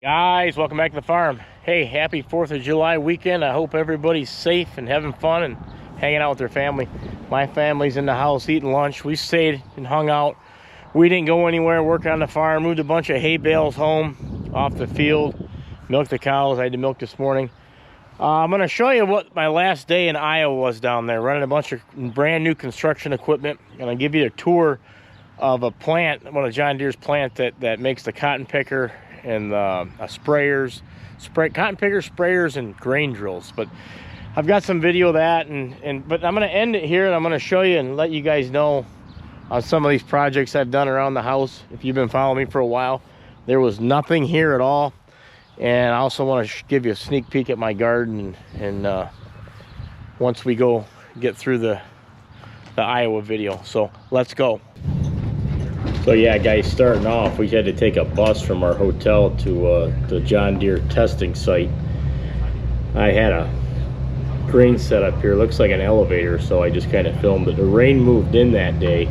Guys, welcome back to the farm. Hey, happy 4th of July weekend. I hope everybody's safe and having fun and hanging out with their family. My family's in the house eating lunch. We stayed and hung out. We didn't go anywhere, working on the farm. Moved a bunch of hay bales home off the field. Milked the cows. I had to milk this morning. I'm going to show you what my last day in Iowa was down there, running a bunch of brand new construction equipment. I'm going to give you a tour of a plant, one of John Deere's plant that makes the cotton picker and sprayers, cotton pickers, sprayers, and grain drills. But I've got some video of that, but I'm going to end it here, and I'm going to show you and let you guys know on some of these projects I've done around the house. If you've been following me for a while, there was nothing here at all. And I also want to give you a sneak peek at my garden, and once we get through the Iowa video. So let's go. So yeah, guys, starting off, we had to take a bus from our hotel to the John Deere testing site. I had a crane set up here, looks like an elevator, so I just kind of filmed it. The rain moved in that day.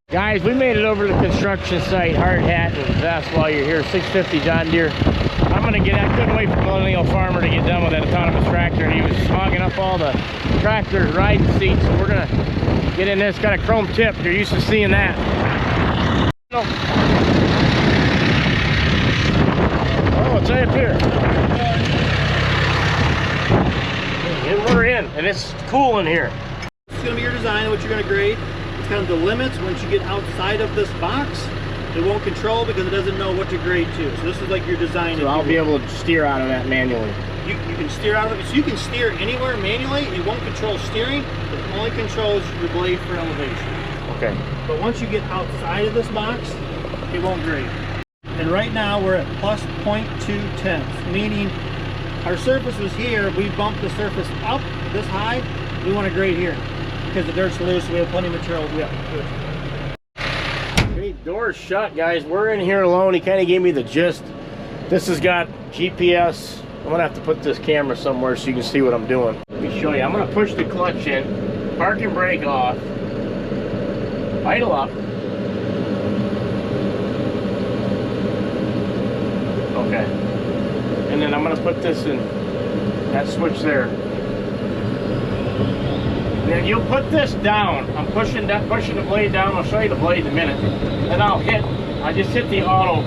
Guys, we made it over to the construction site, hard hat and vest while you're here, 650 John Deere. I couldn't wait for Millennial Farmer to get done with that autonomous tractor. He was hogging up all the tractor's riding seats, so we're gonna get in this. Got a chrome tip, you're used to seeing that. Oh, it's right up here. And we're in, and it's cool in here. It's gonna be your design, what you're gonna grade. It's kind of the limits. Once you get outside of this box, it won't control because it doesn't know what to grade to. So this is like your design. So I'll be able to steer out of that manually. You can steer out of it. So you can steer anywhere manually. It won't control steering. It only controls your blade for elevation. Okay. But once you get outside of this box, it won't grade. And right now we're at plus 0.2 tenths, meaning our surface was here. We bumped the surface up this high. We want to grade here because the dirt's loose. We have plenty of material. Okay, door's shut, guys. We're in here alone. He kind of gave me the gist. This has got GPS. I'm gonna have to put this camera somewhere so you can see what I'm doing. Let me show you. I'm gonna push the clutch in, park and brake off, idle up. Okay. And then I'm gonna put this in that switch there. And then you'll put this down. I'm pushing the blade down. I'll show you the blade in a minute. Then I just hit the auto.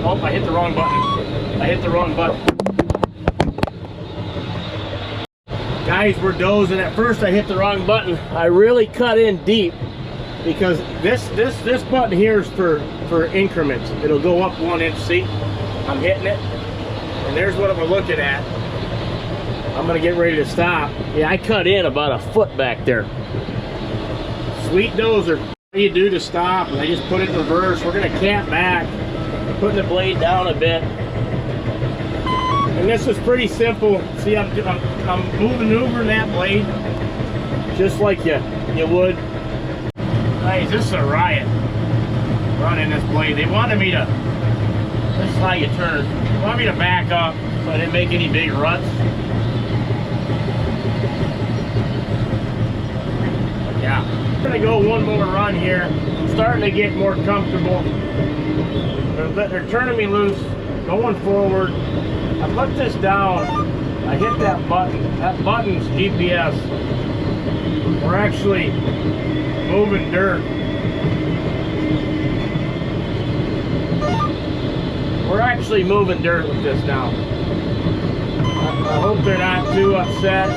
Oh, I hit the wrong button. I hit the wrong button. Guys, we're dozing. At first I hit the wrong button. I really cut in deep because this button here is for increments. It'll go up 1 inch. See? I'm hitting it. And there's what I'm looking at. I'm gonna get ready to stop. Yeah, I cut in about a foot back there. Sweet dozer. What do you do to stop? I just put it in reverse. We're gonna camp back, putting the blade down a bit. And this is pretty simple. See, I'm maneuvering that blade just like you would. Guys, this is a riot running this blade. They wanted me to, this is how you turn. They wanted me to back up so I didn't make any big ruts. Yeah, I'm gonna go one more run here. I'm starting to get more comfortable. They're turning me loose, going forward. I put this down, I hit that button. That button's GPS. We're actually moving dirt. We're actually moving dirt with this now. I hope they're not too upset.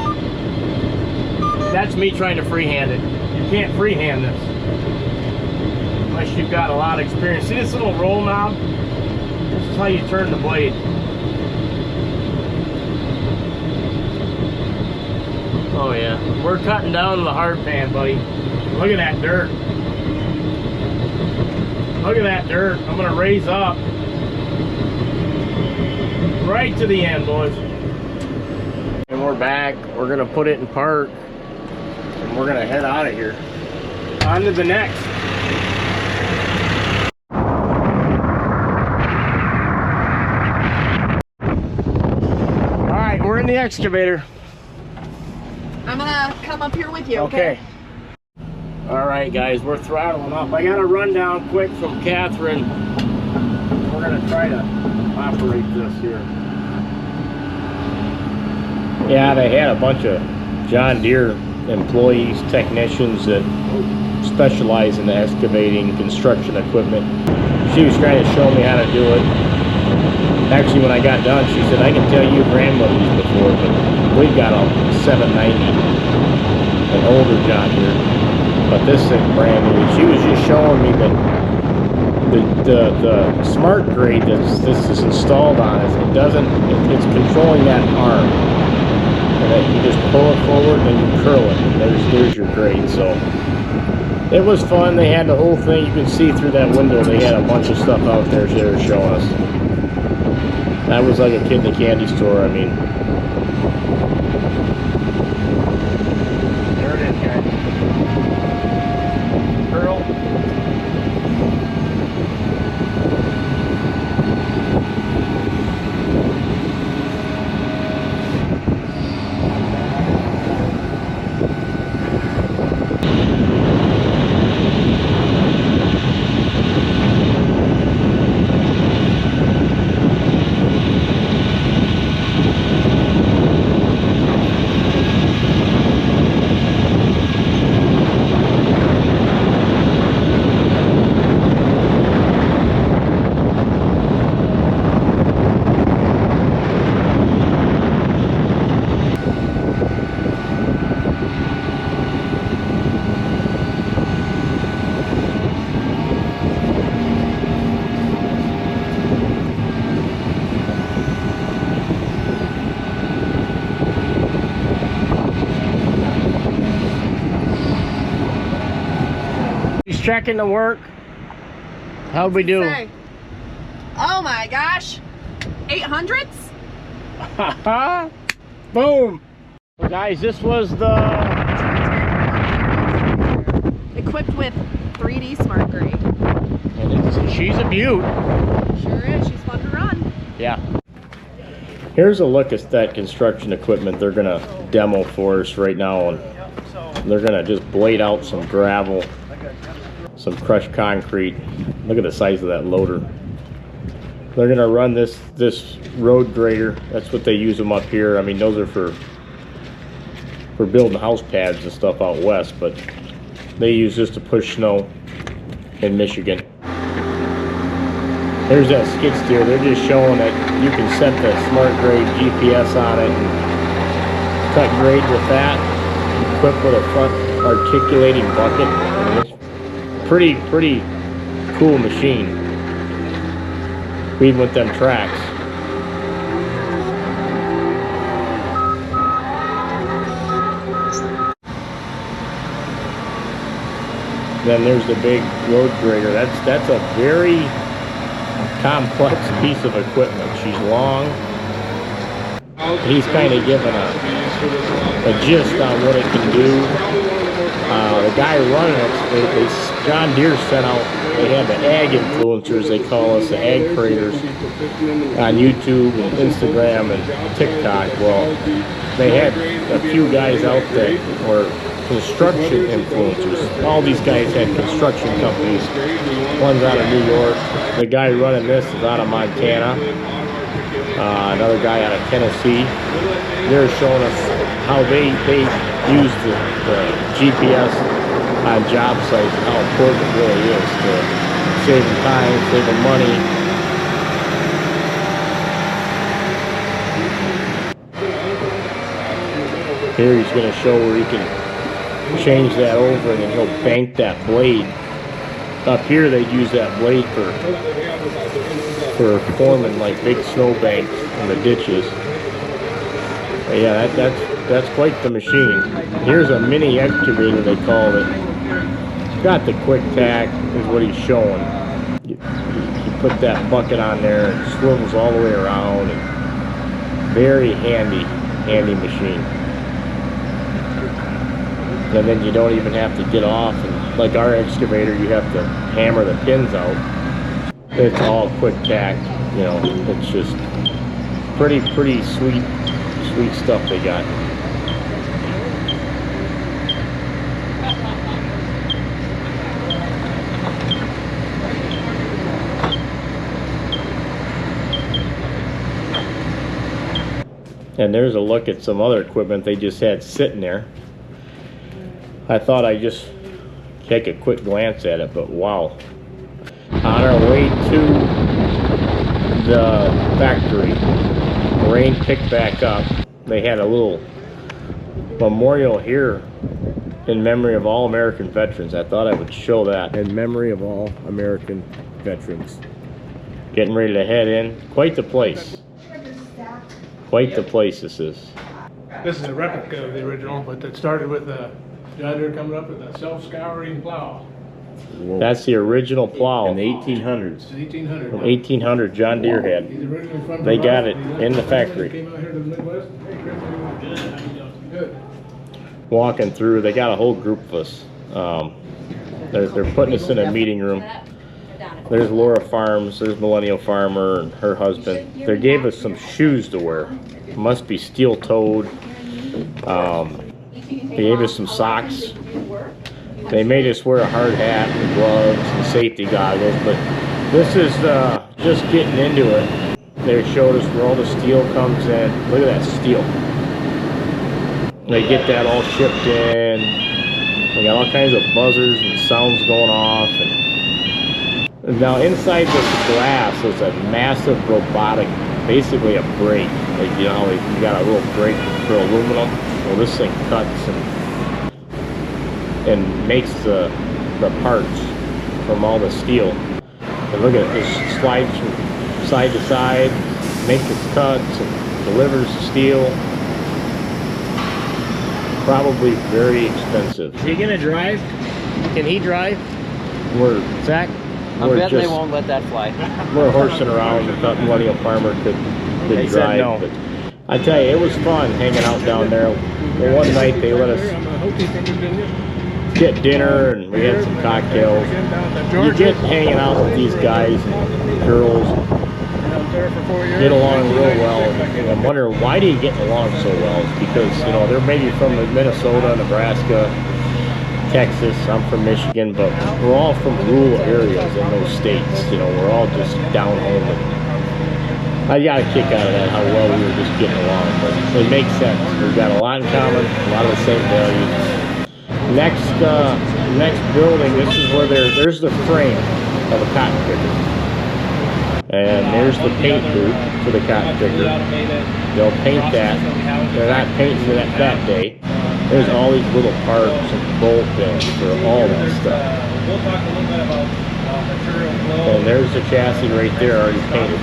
That's me trying to freehand it. You can't freehand this unless you've got a lot of experience. See this little roll knob? This is how you turn the blade. Oh yeah, we're cutting down the hard pan, buddy. Look at that dirt. Look at that dirt. I'm gonna raise up right to the end, boys. And we're back. We're gonna put it in park. We're gonna head out of here. On to the next. All right, we're in the excavator. I'm gonna come up here with you, Okay. All right, guys, we're throttling up. I got a rundown quick from Catherine. We're gonna try to operate this here. Yeah, they had a bunch of John Deere employees, technicians that specialize in the excavating, construction equipment. She was trying to show me how to do it. Actually, when I got done, she said, I can tell you've ran one of these before, but we've got a 790, an older John Deere. But this thing's brand new. She was just showing me that the smart grade that this is installed on is it's controlling that arm. And then you just pull it forward and you curl it. And there's your grade. So it was fun. They had the whole thing. You can see through that window. They had a bunch of stuff out there they were showing us. That was like a kid in a candy store. I mean, there it is, guys. Curl. Checking the work. How'd we do? Oh my gosh, 800s? Boom. Well, guys, this was the equipped with 3D Smart Grade. And she's a beaut. Sure is. She's fun to run. Yeah. Here's a look at that construction equipment they're gonna demo for us right now, and they're gonna just blade out some gravel, some crushed concrete. Look at the size of that loader. They're gonna run this road grader. That's what they use them up here. I mean, those are for building house pads and stuff out west, but they use this to push snow in Michigan. There's that skid steer. They're just showing that you can set the smart grade GPS on it and cut grade with that, equipped with a front articulating bucket. I mean, it's pretty cool machine, even with them tracks. Then there's the big road grader. That's a very complex piece of equipment. She's long. He's kind of given a gist on what it can do. The guy running it, John Deere sent out, they had the ag influencers, they call us the ag creators, on YouTube and Instagram and TikTok. Well, they had a few guys out that were construction influencers. All these guys had construction companies. One's out of New York. The guy running this is out of Montana. Another guy out of Tennessee. They're showing us how they use the GPS on job sites and how important it really is to saving time, saving money. Here he's going to show where he can change that over and then he'll bank that blade. Up here they'd use that blade for forming like big snow banks in the ditches. But yeah, that's quite the machine. Here's a mini excavator, they called it. It's got the quick tack, is what he's showing. You put that bucket on there, it swivels all the way around. And very handy machine. And then you don't even have to get off, and like our excavator, you have to hammer the pins out. It's all quick tack, you know. It's just pretty sweet stuff they got. And there's a look at some other equipment they just had sitting there. I thought I'd just take a quick glance at it, but wow. On our way to the factory, rain picked back up. They had a little memorial here in memory of all American veterans. I thought I would show that. In memory of all American veterans. Getting ready to head in. Quite the place. Quite the place this is. This is a replica of the original, but it started with the John Deere coming up with a self-scouring plow. Whoa. That's the original plow. In the 1800s. It's 1800. 1800 John Deere had. He's originally from They got Vermont. it in the factory. Came out here to the Midwest. Hey, Chris, how you doing? Good. How you doing? Good. Walking through, they got a whole group of us. They're putting us in a meeting room. There's Laura Farms, there's Millennial Farmer and her husband. They gave us some shoes to wear. Must be steel-toed. They gave us some socks. They made us wear a hard hat and gloves and safety goggles, but this is just getting into it. They showed us where all the steel comes in. Look at that steel. They get that all shipped in. They got all kinds of buzzers and sounds going off. And now inside this glass is a massive robotic, basically a brake. Like, you know, you got a little brake for aluminum. Well, this thing cuts and makes the parts from all the steel. And look at it, it slides from side to side, makes its cuts and delivers the steel. Probably very expensive. Is he gonna drive? Can he drive? Zach? I bet they won't let that fly. We're horsing around. The Millennial Farmer could drive. said no. But I tell you, it was fun hanging out down there. Well, one night they let us get dinner and we had some cocktails. You get hanging out with these guys and girls, get along real well. And I'm wondering, why do you get along so well? It's because, you know, they're maybe from Minnesota, Nebraska, Texas. I'm from Michigan, but we're all from rural areas in those states. You know, we're all just down home. And I got a kick out of that, how well we were just getting along. But it makes sense. We've got a lot in common, a lot of the same values. Next building, this is where there's the frame of a cotton picker. And there's the paint booth for the cotton picker. They'll paint that. They're not painting that day. There's all these little parts and bolt bends for all that stuff. And there's the chassis right there already painted.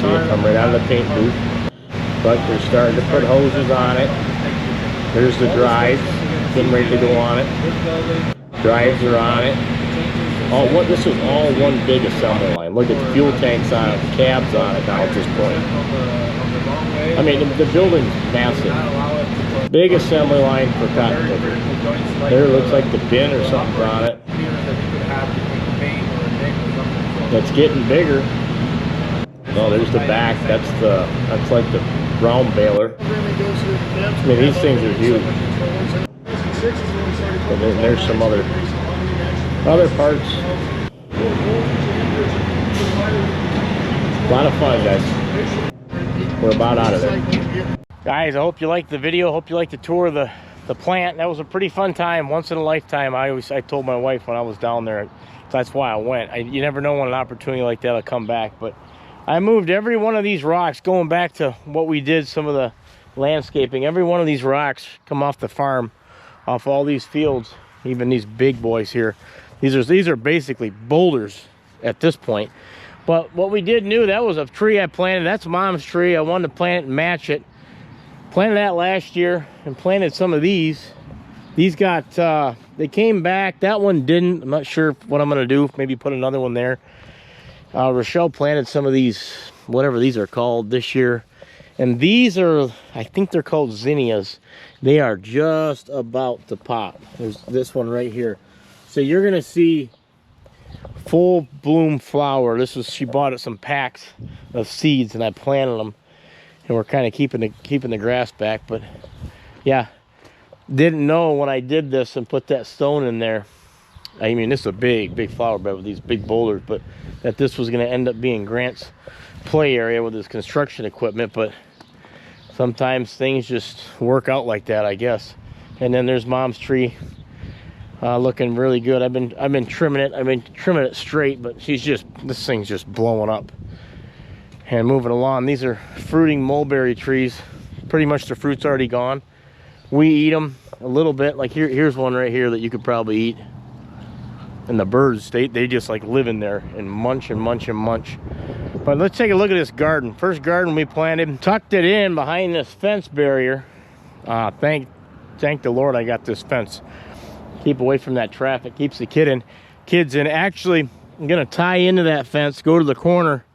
So you come right out of the paint booth. But they're starting to put hoses on it. There's the drives, getting ready to go on it. Drives are on it. This is all one big assembly line. Look at the fuel tanks on it, the cabs on it now at this point. I mean, the building's massive. Big assembly line for cotton picker. There looks like the bin or something's on it. That's getting bigger. Oh, there's the back. That's like the brown baler. I mean, these things are huge. And then there's some other parts. A lot of fun, guys. We're about out of there. Guys, I hope you liked the video. Hope you liked the tour of the plant. That was a pretty fun time, once in a lifetime. I told my wife when I was down there, that's why I went. You never know when an opportunity like that will come back. But I moved every one of these rocks, going back to what we did, some of the landscaping. Every one of these rocks come off the farm, off all these fields, even these big boys here. These are basically boulders at this point. But what we did new, that was a tree I planted. That's Mom's tree. I wanted to plant it and match it. Planted that last year and planted some of these. These got, they came back. That one didn't. I'm not sure what I'm going to do. Maybe put another one there. Rochelle planted some of these, whatever these are called, this year. And these are, I think they're called zinnias. They are just about to pop. There's this one right here. So you're going to see full bloom flower. She bought it some packs of seeds and I planted them. And we're kind of keeping the grass back. But yeah, didn't know when I did this and put that stone in there. I mean, this is a big flower bed with these big boulders, but that this was going to end up being Grant's play area with his construction equipment. But sometimes things just work out like that, I guess. And then there's Mom's tree, looking really good. I've been trimming it. I've been trimming it straight, but this thing's just blowing up. And moving along, these are fruiting mulberry trees. Pretty much the fruit's already gone. We eat them a little bit. Like here's one right here that you could probably eat. And the birds, they just like live in there and munch and munch and munch. But let's take a look at this garden. First garden we planted, tucked it in behind this fence barrier. Thank the Lord I got this fence. Keep away from that traffic, keeps the kids in. Actually, I'm gonna tie into that fence, go to the corner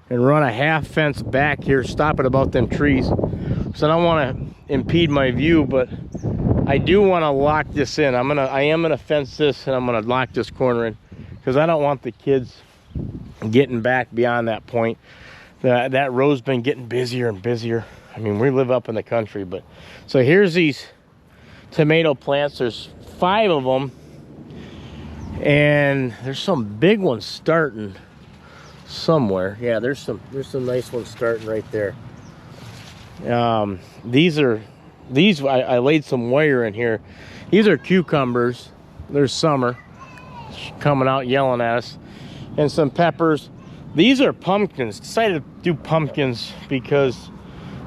and run a half fence back here, stop at about them trees. So I don't want to impede my view, but I do want to lock this in. I am gonna fence this, and I'm gonna lock this corner in because I don't want the kids getting back beyond that point. That road's been getting busier and busier. I mean, we live up in the country, but so here's these tomato plants. There's 5 of them, and there's some big ones starting somewhere. Yeah, there's some nice ones starting right there. These I laid some wire in here. These are cucumbers. There's Summer coming out yelling at us, and some peppers. These are pumpkins. Decided to do pumpkins because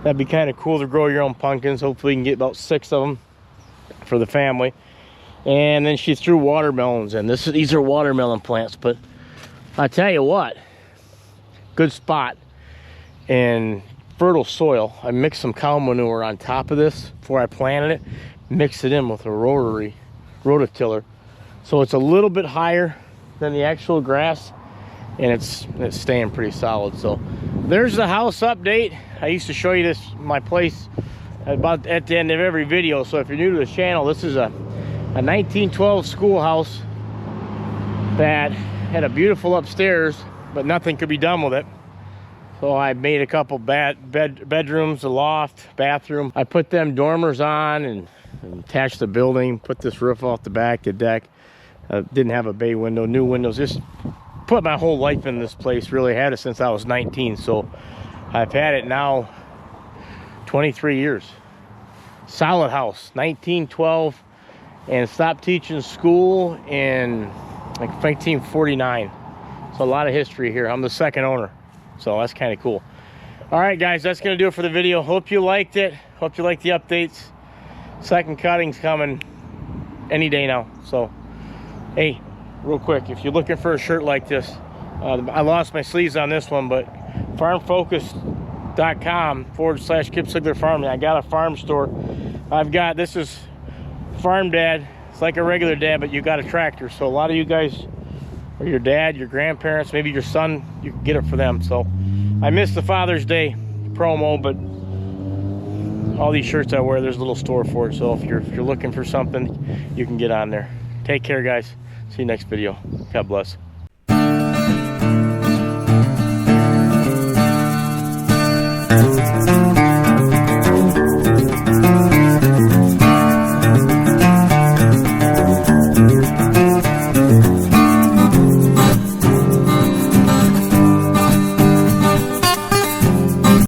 that'd be kind of cool to grow your own pumpkins. Hopefully you can get about 6 of them for the family. And then she threw watermelons in. These are watermelon plants, but I tell you what, good spot and fertile soil. I mixed some cow manure on top of this before I planted it, mixed it in with a rototiller, so it's a little bit higher than the actual grass, and it's staying pretty solid. So there's the house update. I used to show you my place about at the end of every video, so if you're new to the channel, this is a 1912 schoolhouse that had a beautiful upstairs, but nothing could be done with it. So I made a couple bedrooms, a loft, bathroom. I put them dormers on and attached the building, put this roof off the back, the deck. Didn't have a bay window, new windows. Just put my whole life in this place. Really had it since I was 19. So I've had it now 23 years. Solid house, 1912, and stopped teaching school in like 1949. So a lot of history here. I'm the second owner. So that's kind of cool. All right, guys, that's going to do it for the video. Hope you liked it. Hope you liked the updates. Second cutting's coming any day now. So, hey, real quick, if you're looking for a shirt like this, I lost my sleeves on this one, but farmfocus.com/Kip Sigler Farming. I got a farm store. This is Farm Dad. It's like a regular dad, but you got a tractor. So a lot of you guys, or your dad, your grandparents, maybe your son, you can get it for them. So I missed the Father's Day promo, but all these shirts I wear, there's a little store for it. So if you're looking for something, you can get on there. Take care, guys. See you next video. God bless.